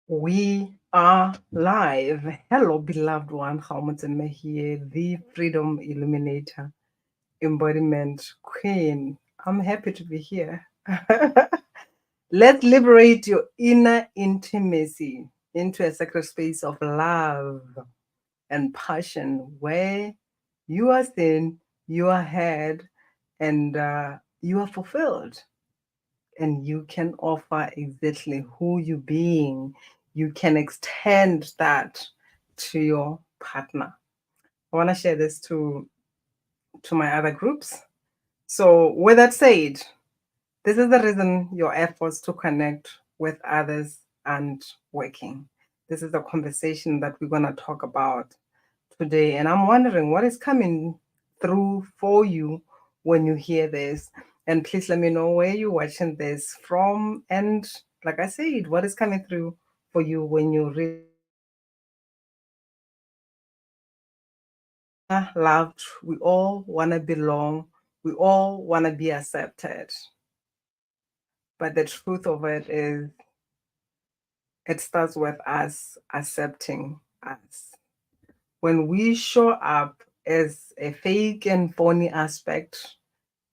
We are live. Hello, beloved one. Haumutseme here, the Freedom Illuminator, Embodiment Queen. I'm happy to be here. Let's liberate your inner intimacy into a sacred space of love and passion where you are seen, you are heard, and you are fulfilled, and you can offer exactly who you being. You can extend that to your partner. I want to share this to my other groups. So with that said, this is the reason your efforts to connect with others aren't working. This is the conversation that we're going to talk about today. And I'm wondering what is coming through for you when you hear this. And please let me know where you're watching this from. And like I said, what is coming through for you when you read. Loved, we all want to belong, we all want to be accepted. But the truth of it is, it starts with us accepting us. When we show up as a fake and phony aspect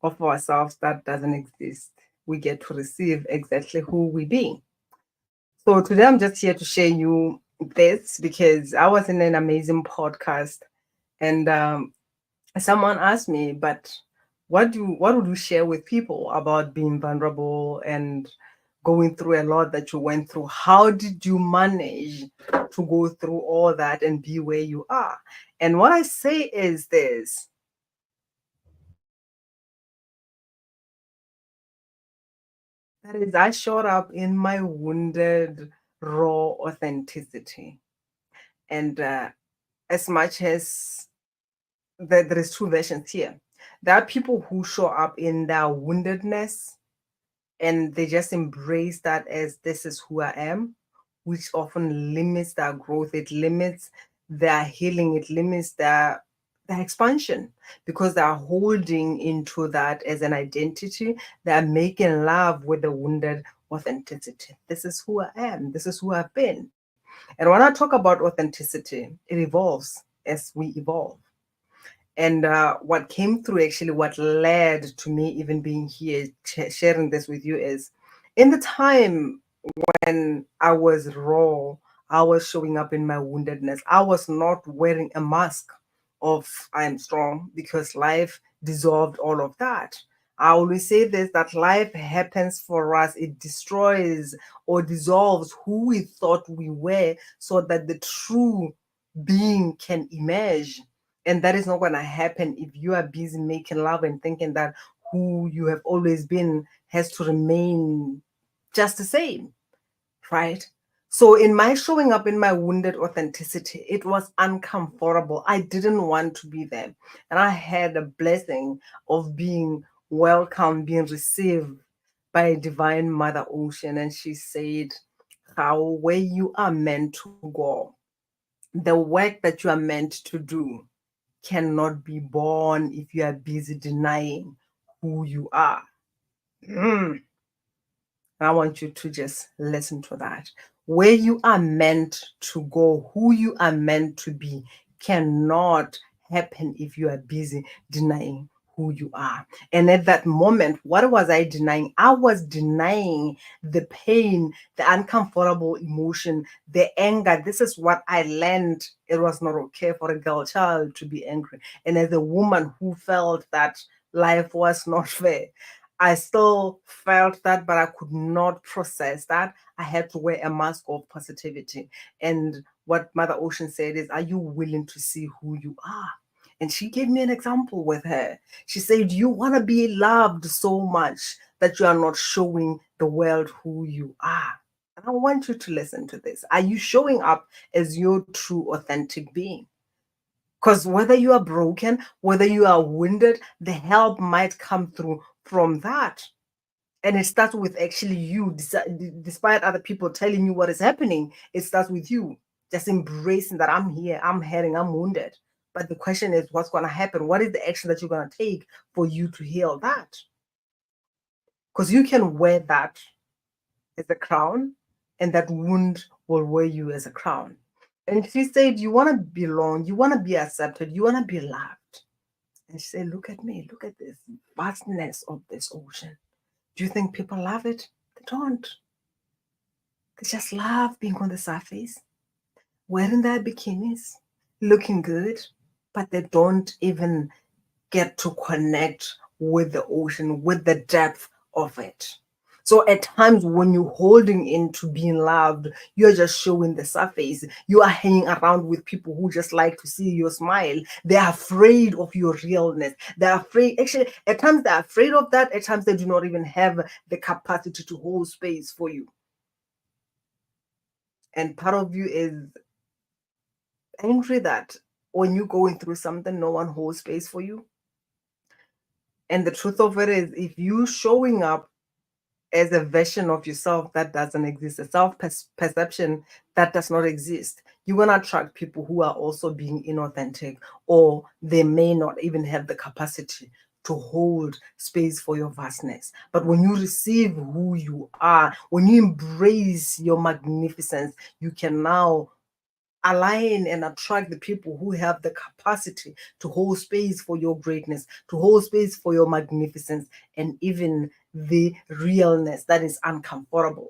of ourselves that doesn't exist, we get to receive exactly who we be. So today I'm just here to share you this because I was in an amazing podcast, and someone asked me, but what would you share with people about being vulnerable and going through a lot that you went through? How did you manage to go through all that and be where you are? And what I say is this: that is, I showed up in my wounded, raw authenticity. And as much as there is two versions here, there are people who show up in their woundedness and they just embrace that as this is who I am, which often limits their growth. It limits their healing. It limits their expansion because they're holding into that as an identity. They're making love with the wounded authenticity. This is who I am. This is who I've been. And when I talk about authenticity, it evolves as we evolve. And what came through, actually, what led to me even being here, sharing this with you, is in the time when I was raw, I was showing up in my woundedness. I was not wearing a mask of I am strong because life dissolved all of that. I always say this, that life happens for us. It destroys or dissolves who we thought we were so that the true being can emerge. And that is not going to happen if you are busy making love and thinking that who you have always been has to remain just the same, right? So, in my showing up in my wounded authenticity, it was uncomfortable. I didn't want to be there. And I had a blessing of being welcomed, being received by a divine Mother Ocean. And she said, how where you are meant to go, the work that you are meant to do cannot be born if you are busy denying who you are. Mm. I want you to just listen to that. Where you are meant to go, who you are meant to be, cannot happen if you are busy denying who you are. And at that moment, what was I denying? I was denying the pain, the uncomfortable emotion, the anger. This is what I learned. It was not okay for a girl child to be angry. And as a woman who felt that life was not fair, I still felt that, but I could not process that. I had to wear a mask of positivity. And what Mother Ocean said is, are you willing to see who you are? And she gave me an example with her. She said, you want to be loved so much that you are not showing the world who you are. And I want you to listen to this. Are you showing up as your true, authentic being? Because whether you are broken, whether you are wounded, the help might come through from that. And it starts with actually you, despite other people telling you what is happening, it starts with you just embracing that I'm here, I'm hurting, I'm wounded. But the question is, what's going to happen? What is the action that you're going to take for you to heal that? Because you can wear that as a crown and that wound will wear you as a crown. And she said, you want to belong, you want to be accepted, you want to be loved. And she said, look at me, look at this vastness of this ocean. Do you think people love it? They don't. They just love being on the surface, wearing their bikinis, looking good, but they don't even get to connect with the ocean, with the depth of it. So at times when you're holding into being loved, you're just showing the surface. You are hanging around with people who just like to see your smile. They're afraid of your realness. They're afraid, actually, at times they're afraid of that. At times they do not even have the capacity to hold space for you. And part of you is angry that when you're going through something, no one holds space for you. And the truth of it is, if you showing up as a version of yourself that doesn't exist, a self perception that does not exist, you're going to attract people who are also being inauthentic, or they may not even have the capacity to hold space for your vastness. But when you receive who you are, when you embrace your magnificence, you can now align and attract the people who have the capacity to hold space for your greatness, to hold space for your magnificence, and even the realness that is uncomfortable.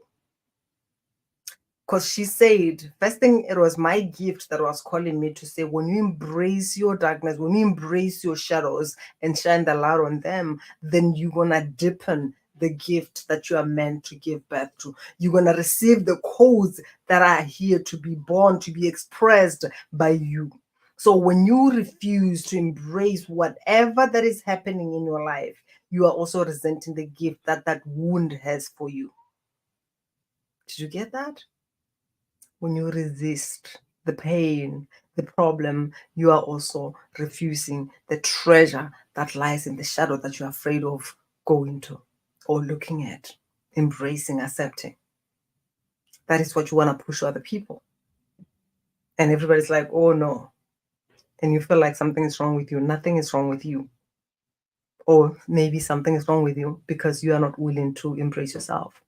Because she said, first thing, it was my gift that was calling me to say, when you embrace your darkness, when you embrace your shadows and shine the light on them, then you're going to deepen the gift that you are meant to give birth to. You're going to receive the codes that are here to be born, to be expressed by you. So when you refuse to embrace whatever that is happening in your life, you are also resenting the gift that that wound has for you. Did you get that? When you resist the pain, the problem, you are also refusing the treasure that lies in the shadow that you're afraid of going to or looking at, embracing, accepting. That is what you want to push to other people. And everybody's like, oh no. And you feel like something is wrong with you. Nothing is wrong with you. Or maybe something is wrong with you because you are not willing to embrace yourself.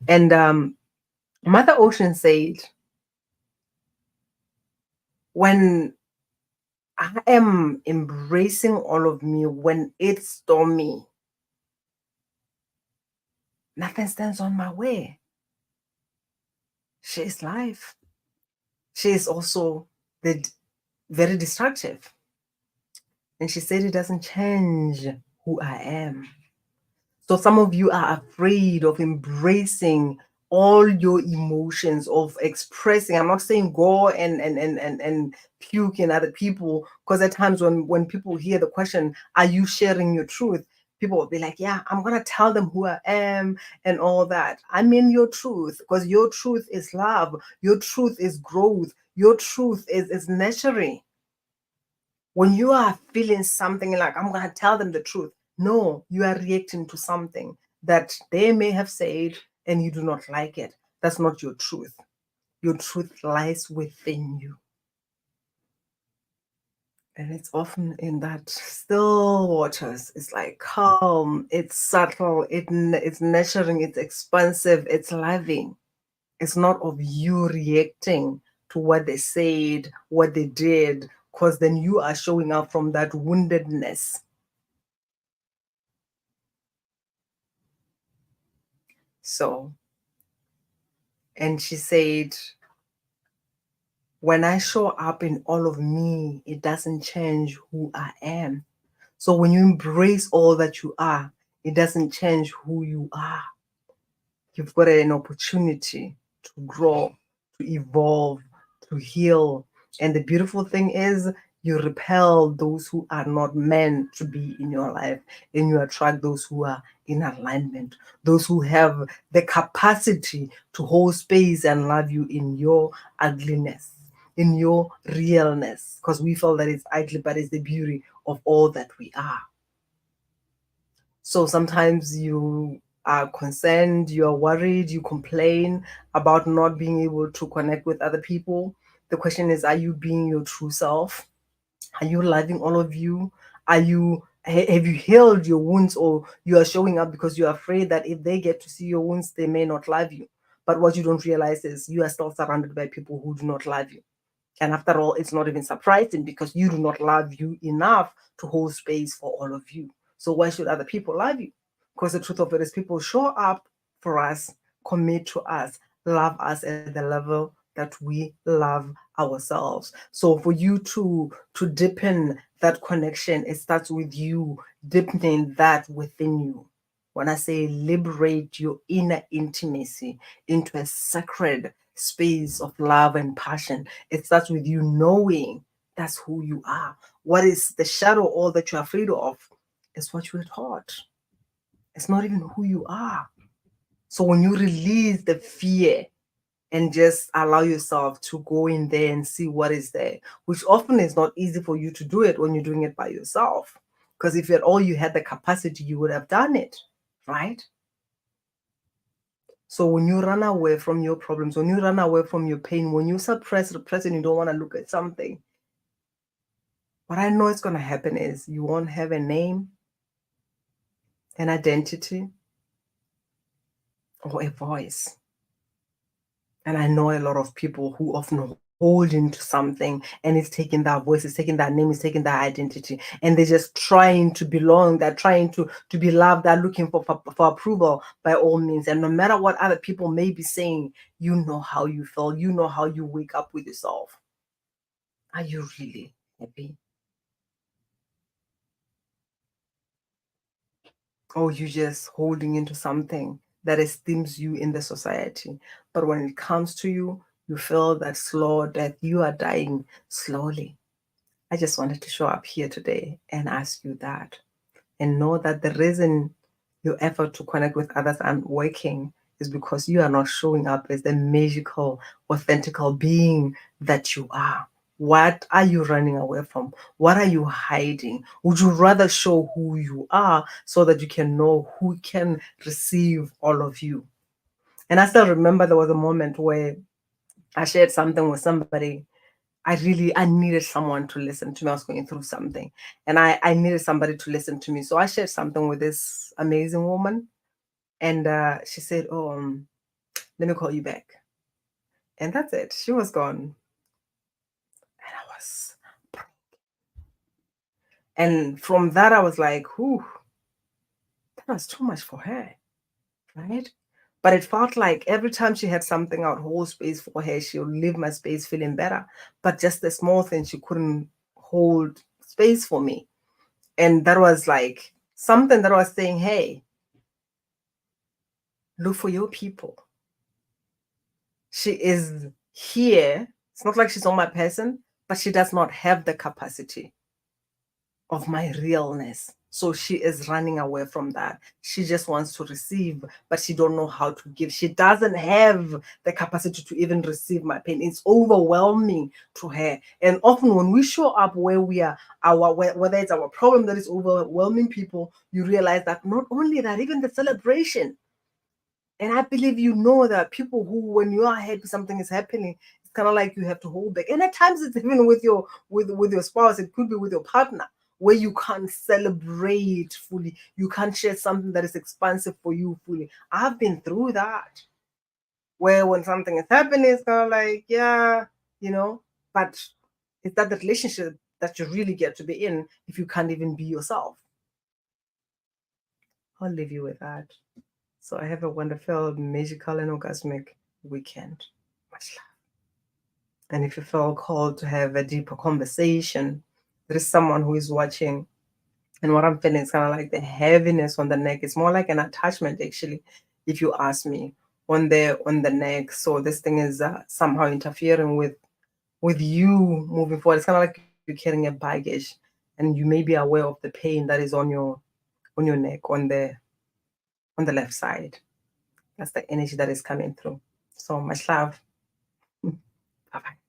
And Mother Ocean said, when I am embracing all of me, when it's stormy, nothing stands on my way. She is life. She is also very destructive. And she said it doesn't change who I am. So some of you are afraid of embracing all your emotions, of expressing. I'm not saying go and puke in other people, because at times when people hear the question, are you sharing your truth? People will be like, yeah, I'm gonna tell them who I am and all that. I mean your truth, because your truth is love, your truth is growth, your truth is nurturing. When you are feeling something like, I'm gonna tell them the truth, no, you are reacting to something that they may have said and you do not like it. That's not your truth. Your truth lies within you. And it's often in that still waters. It's like calm, it's subtle, it's nurturing, it's expansive, it's loving. It's not of you reacting to what they said, what they did, because then you are showing up from that woundedness. So, and she said, when I show up in all of me, it doesn't change who I am. So when you embrace all that you are, it doesn't change who you are. You've got an opportunity to grow, to evolve, to heal. And the beautiful thing is, you repel those who are not meant to be in your life, and you attract those who are in alignment, those who have the capacity to hold space and love you in your ugliness, in your realness, because we feel that it's ugly, but it's the beauty of all that we are. So sometimes you are concerned, you are worried, you complain about not being able to connect with other people. The question is, are you being your true self? Are you loving all of you? Have you healed your wounds, or you are showing up because you're afraid that if they get to see your wounds, they may not love you? But what you don't realize is you are still surrounded by people who do not love you. And after all, it's not even surprising because you do not love you enough to hold space for all of you. So why should other people love you? Because the truth of it is people show up for us, commit to us, love us at the level that we love ourselves. So for you to deepen that connection, it starts with you deepening that within you. When I say liberate your inner intimacy into a sacred space of love and passion, it starts with you knowing that's who you are. What is the shadow all that you're afraid of is what you were taught. It's not even who you are. So when you release the fear and just allow yourself to go in there and see what is there, which often is not easy for you to do it when you're doing it by yourself. Because if at all you had the capacity, you would have done it, right? So when you run away from your problems, when you run away from your pain, when you suppress, repress, and you don't want to look at something, what I know is going to happen is you won't have a name, an identity, or a voice. And I know a lot of people who often hold into something and it's taking that voice, it's taking that name, it's taking that identity, and they're just trying to belong, they're trying to be loved, they're looking for approval by all means. And no matter what other people may be saying, you know how you feel, you know how you wake up with yourself. Are you really happy? Or you just holding into something that esteems you in the society? But when it comes to you, you feel that slow death, you are dying slowly. I just wanted to show up here today and ask you that. And know that the reason your effort to connect with others aren't working is because you are not showing up as the magical, authentical being that you are. What are you running away from? What are you hiding? Would you rather show who you are so that you can know who can receive all of you? And I still remember there was a moment where I shared something with somebody. I needed someone to listen to me. I was going through something and I needed somebody to listen to me. So I shared something with this amazing woman and she said, oh, let me call you back. And that's it. She was gone. And I was, and from that, I was like, whew, that was too much for her, right? But it felt like every time she had something, I would hold space for her. She would leave my space feeling better. But just the small thing, she couldn't hold space for me. And that was like something that was saying, hey, look for your people. She is here. It's not like she's not my person, but she does not have the capacity of my realness. So she is running away from that. She just wants to receive, but she don't know how to give. She doesn't have the capacity to even receive my pain. It's overwhelming to her. And often when we show up where we are, whether it's our problem that is overwhelming people, you realize that not only that, even the celebration. And I believe you know that people who, when you are happy, something is happening, it's kind of like you have to hold back. And at times it's even with your with your spouse, it could be with your partner, where you can't celebrate fully. You can't share something that is expansive for you fully. I've been through that. Where when something is happening, it's kind of like, yeah, you know, but it's that the relationship that you really get to be in if you can't even be yourself. I'll leave you with that. So I have a wonderful, magical, and orgasmic weekend. Much love. And if you feel called to have a deeper conversation, there is someone who is watching. And what I'm feeling is kind of like the heaviness on the neck. It's more like an attachment, actually, if you ask me, on the neck. So this thing is somehow interfering with you moving forward. It's kind of like you're carrying a baggage, and you may be aware of the pain that is on your neck on the left side. That's the energy that is coming through. So much love. Bye bye.